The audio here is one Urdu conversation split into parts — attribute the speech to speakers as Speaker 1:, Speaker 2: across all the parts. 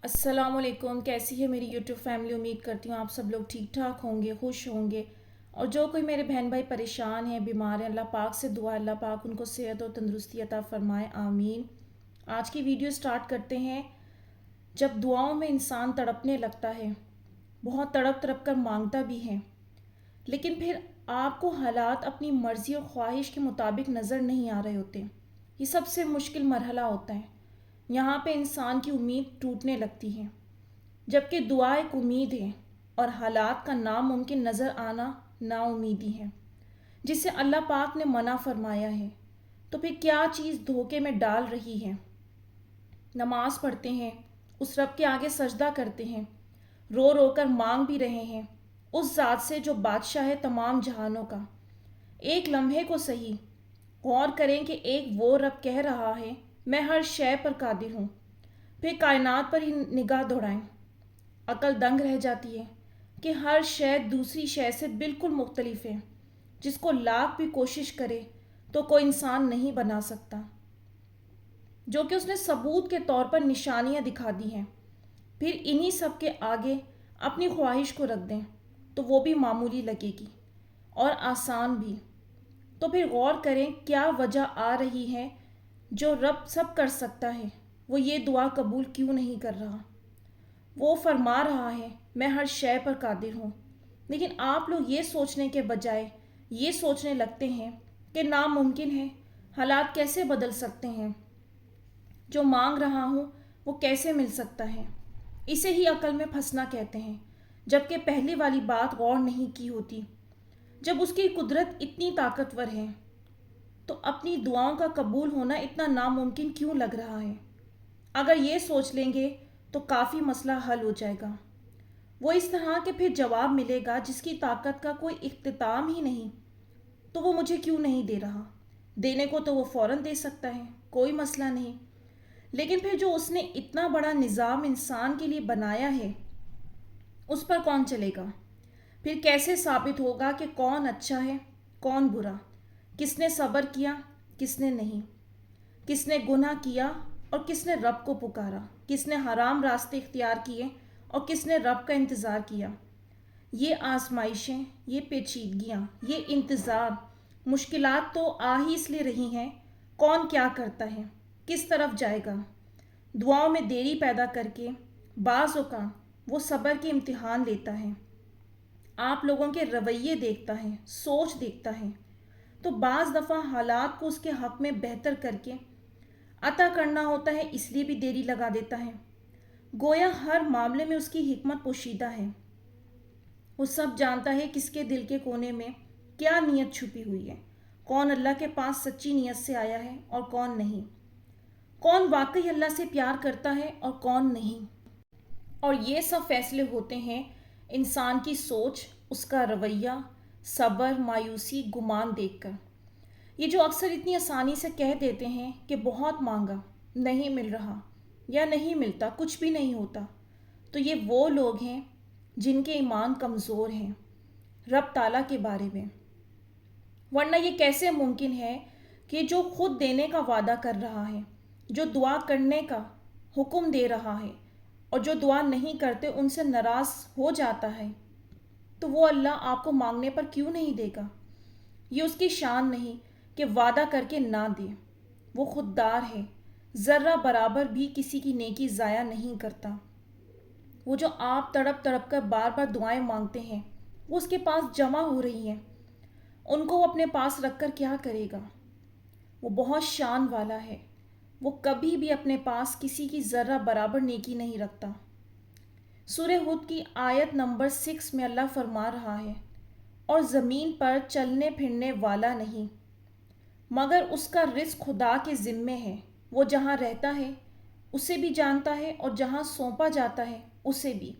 Speaker 1: السلام علیکم، کیسی ہے میری یوٹیوب فیملی؟ امید کرتی ہوں آپ سب لوگ ٹھیک ٹھاک ہوں گے، خوش ہوں گے۔ اور جو کوئی میرے بہن بھائی پریشان ہیں، بیمار ہیں، اللہ پاک سے دعا اللہ پاک ان کو صحت و تندرستی عطا فرمائے، آمین۔ آج کی ویڈیو سٹارٹ کرتے ہیں۔ جب دعاؤں میں انسان تڑپنے لگتا ہے، بہت تڑپ تڑپ کر مانگتا بھی ہے، لیکن پھر آپ کو حالات اپنی مرضی اور خواہش کے مطابق نظر نہیں آ رہے ہوتے، یہ سب سے مشکل مرحلہ ہوتا ہے۔ یہاں پہ انسان کی امید ٹوٹنے لگتی ہے، جبکہ دعا ایک امید ہے، اور حالات کا ناممکن نظر آنا نا امیدی ہے، جسے اللہ پاک نے منع فرمایا ہے۔ تو پھر کیا چیز دھوکے میں ڈال رہی ہے؟ نماز پڑھتے ہیں، اس رب کے آگے سجدہ کرتے ہیں، رو رو کر مانگ بھی رہے ہیں اس ذات سے جو بادشاہ ہے تمام جہانوں کا۔ ایک لمحے کو صحیح غور کریں کہ ایک وہ رب کہہ رہا ہے، میں ہر شے پر قادر ہوں، پھر کائنات پر ہی نگاہ دوڑائیں، عقل دنگ رہ جاتی ہے کہ ہر شے دوسری شے سے بالکل مختلف ہے، جس کو لاکھ بھی کوشش کرے تو کوئی انسان نہیں بنا سکتا، جو کہ اس نے ثبوت کے طور پر نشانیاں دکھا دی ہیں۔ پھر انہی سب کے آگے اپنی خواہش کو رکھ دیں تو وہ بھی معمولی لگے گی اور آسان بھی۔ تو پھر غور کریں کیا وجہ آ رہی ہے جو رب سب کر سکتا ہے وہ یہ دعا قبول کیوں نہیں کر رہا؟ وہ فرما رہا ہے میں ہر شے پر قادر ہوں، لیکن آپ لوگ یہ سوچنے کے بجائے یہ سوچنے لگتے ہیں کہ ناممکن ہے، حالات کیسے بدل سکتے ہیں، جو مانگ رہا ہوں وہ کیسے مل سکتا ہے۔ اسے ہی عقل میں پھنسنا کہتے ہیں، جبکہ پہلی والی بات غور نہیں کی ہوتی۔ جب اس کی قدرت اتنی طاقتور ہے تو اپنی دعاؤں کا قبول ہونا اتنا ناممکن کیوں لگ رہا ہے؟ اگر یہ سوچ لیں گے تو کافی مسئلہ حل ہو جائے گا۔ وہ اس طرح کہ پھر جواب ملے گا جس کی طاقت کا کوئی اختتام ہی نہیں، تو وہ مجھے کیوں نہیں دے رہا؟ دینے کو تو وہ فوراً دے سکتا ہے، کوئی مسئلہ نہیں، لیکن پھر جو اس نے اتنا بڑا نظام انسان کے لیے بنایا ہے اس پر کون چلے گا؟ پھر کیسے ثابت ہوگا کہ کون اچھا ہے کون برا، کس نے صبر کیا کس نے نہیں، کس نے گناہ کیا اور کس نے رب کو پکارا، کس نے حرام راستے اختیار کیے اور کس نے رب کا انتظار کیا۔ یہ آزمائشیں، یہ پیچیدگیاں، یہ انتظار، مشکلات تو آ ہی اس لیے رہی ہیں، کون کیا کرتا ہے، کس طرف جائے گا؟ دعاؤں میں دیری پیدا کر کے بعض اوقات وہ صبر کے امتحان لیتا ہے، آپ لوگوں کے رویے دیکھتا ہے، سوچ دیکھتا ہے، تو بعض دفعہ حالات کو اس کے حق میں بہتر کر کے عطا کرنا ہوتا ہے، اس لیے بھی دیری لگا دیتا ہے۔ گویا ہر معاملے میں اس کی حکمت پوشیدہ ہے، وہ سب جانتا ہے کس کے دل کے کونے میں کیا نیت چھپی ہوئی ہے، کون اللہ کے پاس سچی نیت سے آیا ہے اور کون نہیں، کون واقعی اللہ سے پیار کرتا ہے اور کون نہیں۔ اور یہ سب فیصلے ہوتے ہیں انسان کی سوچ، اس کا رویہ، صبر، مایوسی، گمان دیکھ کر۔ یہ جو اکثر اتنی آسانی سے کہہ دیتے ہیں کہ بہت مانگا نہیں مل رہا یا نہیں ملتا، کچھ بھی نہیں ہوتا، تو یہ وہ لوگ ہیں جن کے ایمان کمزور ہیں رب تعالیٰ کے بارے میں۔ ورنہ یہ کیسے ممکن ہے کہ جو خود دینے کا وعدہ کر رہا ہے، جو دعا کرنے کا حکم دے رہا ہے، اور جو دعا نہیں کرتے ان سے ناراض ہو جاتا ہے، تو وہ اللہ آپ کو مانگنے پر کیوں نہیں دے گا؟ یہ اس کی شان نہیں کہ وعدہ کر کے نہ دے، وہ خوددار ہے، ذرہ برابر بھی کسی کی نیکی ضائع نہیں کرتا۔ وہ جو آپ تڑپ تڑپ کر بار بار دعائیں مانگتے ہیں وہ اس کے پاس جمع ہو رہی ہیں، ان کو وہ اپنے پاس رکھ کر کیا کرے گا؟ وہ بہت شان والا ہے، وہ کبھی بھی اپنے پاس کسی کی ذرہ برابر نیکی نہیں رکھتا۔ سورہ ہود کی آیت نمبر 6 میں اللہ فرما رہا ہے، اور زمین پر چلنے پھرنے والا نہیں مگر اس کا رزق خدا کے ذمے ہے، وہ جہاں رہتا ہے اسے بھی جانتا ہے اور جہاں سونپا جاتا ہے اسے بھی۔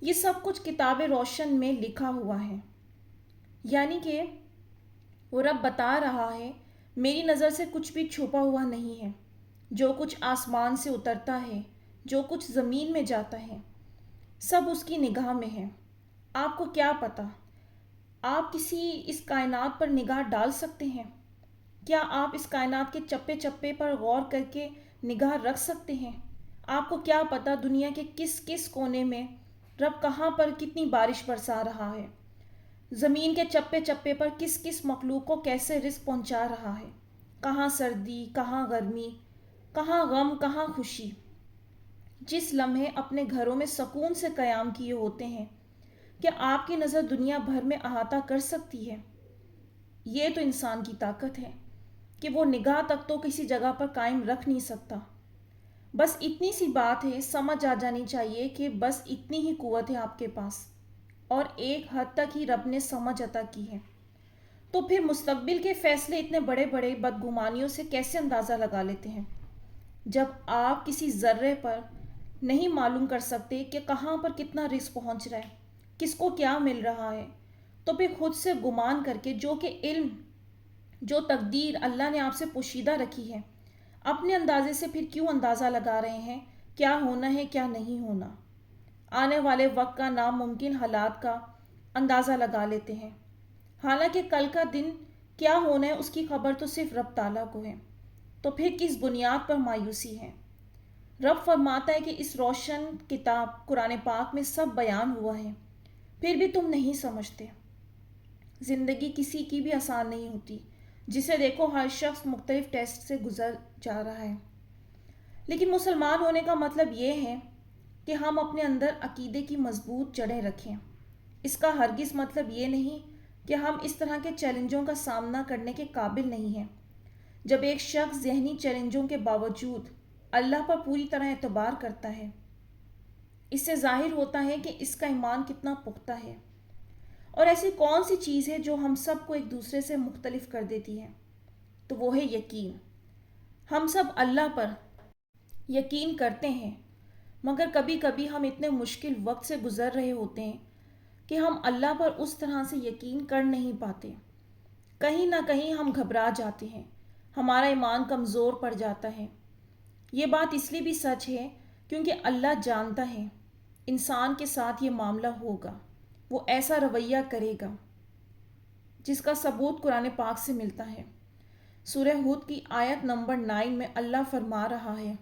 Speaker 1: یہ سب کچھ کتاب روشن میں لکھا ہوا ہے، یعنی کہ وہ رب بتا رہا ہے میری نظر سے کچھ بھی چھپا ہوا نہیں ہے، جو کچھ آسمان سے اترتا ہے، جو کچھ زمین میں جاتا ہے، سب اس کی نگاہ میں ہے۔ آپ کو کیا پتہ؟ آپ کسی اس کائنات پر نگاہ ڈال سکتے ہیں؟ کیا آپ اس کائنات کے چپے چپے پر غور کر کے نگاہ رکھ سکتے ہیں؟ آپ کو کیا پتا دنیا کے کس کس کونے میں رب کہاں پر کتنی بارش برسا رہا ہے، زمین کے چپے چپے پر کس کس مخلوق کو کیسے رزق پہنچا رہا ہے، کہاں سردی، کہاں گرمی، کہاں غم، کہاں خوشی۔ جس لمحے اپنے گھروں میں سکون سے قیام کیے ہوتے ہیں، کیا آپ کی نظر دنیا بھر میں احاطہ کر سکتی ہے؟ یہ تو انسان کی طاقت ہے کہ وہ نگاہ تک تو کسی جگہ پر قائم رکھ نہیں سکتا۔ بس اتنی سی بات ہے، سمجھ آ جانی چاہیے کہ بس اتنی ہی قوت ہے آپ کے پاس، اور ایک حد تک ہی رب نے سمجھ عطا کی ہے۔ تو پھر مستقبل کے فیصلے اتنے بڑے بڑے بدگمانیوں سے کیسے اندازہ لگا لیتے ہیں، جب آپ کسی ذرے پر نہیں معلوم کر سکتے کہ کہاں پر کتنا رزق پہنچ رہا ہے، کس کو کیا مل رہا ہے؟ تو پھر خود سے گمان کر کے جو کہ علم، جو تقدیر اللہ نے آپ سے پوشیدہ رکھی ہے، اپنے اندازے سے پھر کیوں اندازہ لگا رہے ہیں کیا ہونا ہے کیا نہیں ہونا؟ آنے والے وقت کا ناممکن حالات کا اندازہ لگا لیتے ہیں، حالانکہ کل کا دن کیا ہونا ہے اس کی خبر تو صرف رب تعالیٰ کو ہے۔ تو پھر کس بنیاد پر مایوسی ہے؟ رب فرماتا ہے کہ اس روشن کتاب قرآن پاک میں سب بیان ہوا ہے، پھر بھی تم نہیں سمجھتے۔ زندگی کسی کی بھی آسان نہیں ہوتی، جسے دیکھو ہر شخص مختلف ٹیسٹ سے گزر جا رہا ہے، لیکن مسلمان ہونے کا مطلب یہ ہے کہ ہم اپنے اندر عقیدے کی مضبوط جڑیں رکھیں۔ اس کا ہرگز مطلب یہ نہیں کہ ہم اس طرح کے چیلنجوں کا سامنا کرنے کے قابل نہیں ہیں۔ جب ایک شخص ذہنی چیلنجوں کے باوجود اللہ پر پوری طرح اعتبار کرتا ہے، اس سے ظاہر ہوتا ہے کہ اس کا ایمان کتنا پختہ ہے۔ اور ایسی کون سی چیز ہے جو ہم سب کو ایک دوسرے سے مختلف کر دیتی ہے؟ تو وہ ہے یقین۔ ہم سب اللہ پر یقین کرتے ہیں، مگر کبھی کبھی ہم اتنے مشکل وقت سے گزر رہے ہوتے ہیں کہ ہم اللہ پر اس طرح سے یقین کر نہیں پاتے۔ کہیں نہ کہیں ہم گھبرا جاتے ہیں، ہمارا ایمان کمزور پڑ جاتا ہے۔ یہ بات اس لیے بھی سچ ہے کیونکہ اللہ جانتا ہے انسان کے ساتھ یہ معاملہ ہوگا، وہ ایسا رویہ کرے گا جس کا ثبوت قرآن پاک سے ملتا ہے۔ سورہ ہود کی آیت نمبر 9 میں اللہ فرما رہا ہے،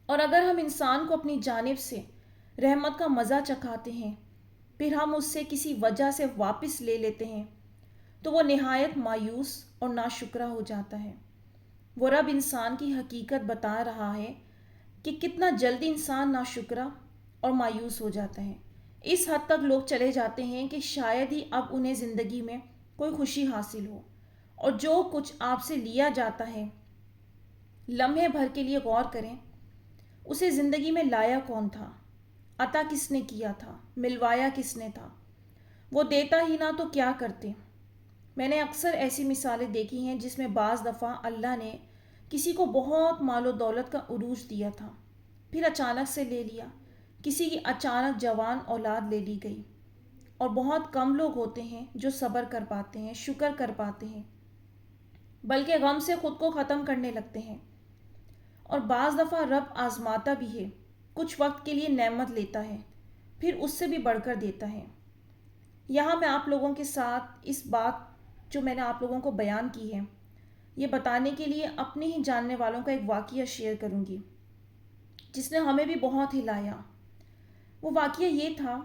Speaker 1: اور اگر ہم انسان کو اپنی جانب سے رحمت کا مزہ چکھاتے ہیں، پھر ہم اس سے کسی وجہ سے واپس لے لیتے ہیں، تو وہ نہایت مایوس اور ناشکرا ہو جاتا ہے۔ وہ رب انسان کی حقیقت بتا رہا ہے کہ کتنا جلدی انسان ناشکرا اور مایوس ہو جاتا ہے۔ اس حد تک لوگ چلے جاتے ہیں کہ شاید ہی اب انہیں زندگی میں کوئی خوشی حاصل ہو، اور جو کچھ آپ سے لیا جاتا ہے، لمحے بھر کے لیے غور کریں، اسے زندگی میں لایا کون تھا، عطا کس نے کیا تھا، ملوایا کس نے تھا؟ وہ دیتا ہی نہ تو کیا کرتے؟ میں نے اکثر ایسی مثالیں دیکھی ہیں جس میں بعض دفعہ اللہ نے کسی کو بہت مال و دولت کا عروج دیا تھا، پھر اچانک سے لے لیا، کسی کی اچانک جوان اولاد لے لی گئی، اور بہت کم لوگ ہوتے ہیں جو صبر کر پاتے ہیں، شکر کر پاتے ہیں، بلکہ غم سے خود کو ختم کرنے لگتے ہیں۔ اور بعض دفعہ رب آزماتا بھی ہے، کچھ وقت کے لیے نعمت لیتا ہے، پھر اس سے بھی بڑھ کر دیتا ہے۔ یہاں میں آپ لوگوں کے ساتھ اس بات جو میں نے آپ لوگوں کو بیان کی ہے، یہ بتانے کے لیے اپنے ہی جاننے والوں کا ایک واقعہ شیئر کروں گی جس نے ہمیں بھی بہت ہلایا۔ وہ واقعہ یہ تھا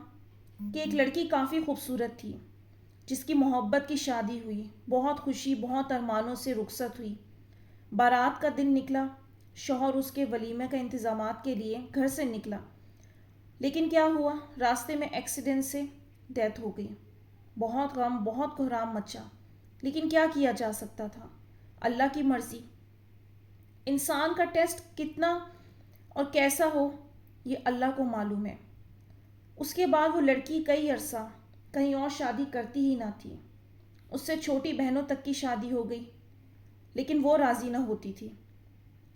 Speaker 1: کہ ایک لڑکی کافی خوبصورت تھی، جس کی محبت کی شادی ہوئی، بہت خوشی، بہت ارمانوں سے رخصت ہوئی۔ بارات کا دن نکلا، شوہر اس کے ولیمے کا انتظامات کے لیے گھر سے نکلا، لیکن کیا ہوا، راستے میں ایکسیڈنٹ سے ڈیتھ ہو گئی۔ بہت غم، بہت کوہرام مچا، لیکن کیا کیا جا سکتا تھا؟ اللہ کی مرضی۔ انسان کا ٹیسٹ کتنا اور کیسا ہو یہ اللہ کو معلوم ہے۔ اس کے بعد وہ لڑکی کئی عرصہ کہیں اور شادی کرتی ہی نہ تھی، اس سے چھوٹی بہنوں تک کی شادی ہو گئی، لیکن وہ راضی نہ ہوتی تھی۔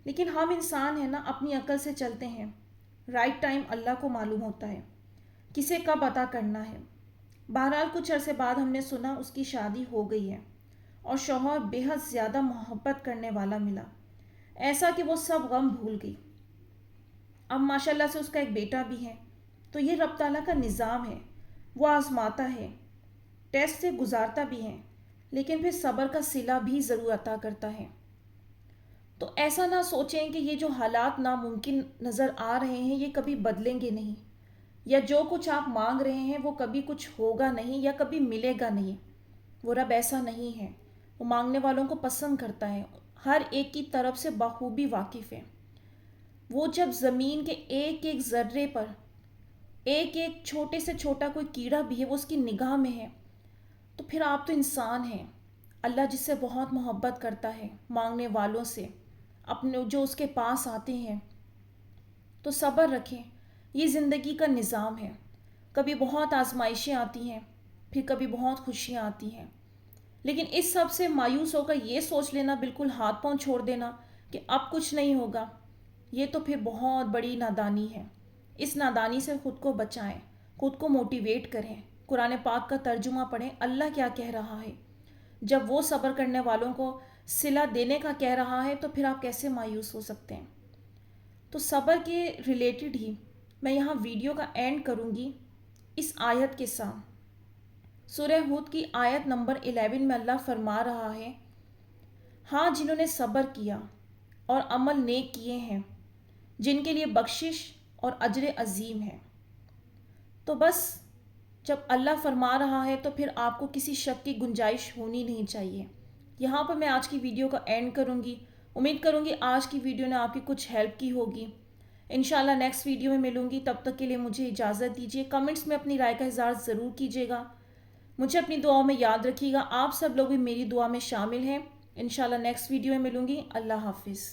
Speaker 1: لیکن ہم انسان ہیں نا، اپنی عقل سے چلتے ہیں، رائٹ ٹائم اللہ کو معلوم ہوتا ہے کسے کب عطا کرنا ہے۔ بہرحال کچھ عرصے بعد ہم نے سنا اس کی شادی ہو گئی ہے، اور شوہر بے حد زیادہ محبت کرنے والا ملا، ایسا کہ وہ سب غم بھول گئی۔ اب ماشاءاللہ سے اس کا ایک بیٹا بھی ہے۔ تو یہ رب تعالیٰ کا نظام ہے، وہ آزماتا ہے، ٹیسٹ سے گزارتا بھی ہے، لیکن پھر صبر کا صلہ بھی ضرور عطا کرتا ہے۔ تو ایسا نہ سوچیں کہ یہ جو حالات ناممکن نظر آ رہے ہیں یہ کبھی بدلیں گے نہیں، یا جو کچھ آپ مانگ رہے ہیں وہ کبھی کچھ ہوگا نہیں یا کبھی ملے گا نہیں۔ وہ رب ایسا نہیں ہے، وہ مانگنے والوں کو پسند کرتا ہے، ہر ایک کی طرف سے بخوبی واقف ہے۔ وہ جب زمین کے ایک ایک ذرے پر ایک ایک چھوٹے سے چھوٹا کوئی کیڑا بھی ہے وہ اس کی نگاہ میں ہے، تو پھر آپ تو انسان ہیں۔ اللہ جس سے بہت محبت کرتا ہے مانگنے والوں سے، اپنے جو اس کے پاس آتے ہیں، تو صبر رکھیں۔ یہ زندگی کا نظام ہے، کبھی بہت آزمائشیں آتی ہیں، پھر کبھی بہت خوشیاں آتی ہیں، لیکن اس سب سے مایوس ہو کر یہ سوچ لینا، بالکل ہاتھ پاؤں چھوڑ دینا کہ اب کچھ نہیں ہوگا، یہ تو پھر بہت بڑی نادانی ہے۔ اس نادانی سے خود کو بچائیں، خود کو موٹیویٹ کریں، قرآن پاک کا ترجمہ پڑھیں، اللہ کیا کہہ رہا ہے۔ جب وہ صبر کرنے والوں کو صلہ دینے کا کہہ رہا ہے تو پھر آپ کیسے مایوس ہو سکتے ہیں۔ تو صبر کے ریلیٹڈ ہی میں یہاں ویڈیو کا اینڈ کروں گی اس آیت کے ساتھ۔ سورہ ہود کی آیت نمبر 11 میں اللہ فرما رہا ہے، ہاں جنہوں نے صبر کیا اور عمل نیک کیے ہیں جن کے لیے بخشش اور اجر عظیم ہے۔ تو بس جب اللہ فرما رہا ہے تو پھر آپ کو کسی شک کی گنجائش ہونی نہیں چاہیے۔ یہاں پر میں آج کی ویڈیو کا اینڈ کروں گی۔ امید کروں گی آج کی ویڈیو نے آپ کی کچھ ہیلپ کی ہوگی۔ انشاءاللہ نیکسٹ ویڈیو میں ملوں گی، تب تک کے لیے مجھے اجازت دیجیے۔ کمنٹس میں اپنی رائے کا اظہار ضرور کیجیے گا، مجھے اپنی دعاؤں میں یاد رکھیے گا۔ آپ سب لوگ بھی میری دعا میں شامل ہیں۔ انشاءاللہ نیکسٹ ویڈیو میں ملوں گی۔ اللہ حافظ۔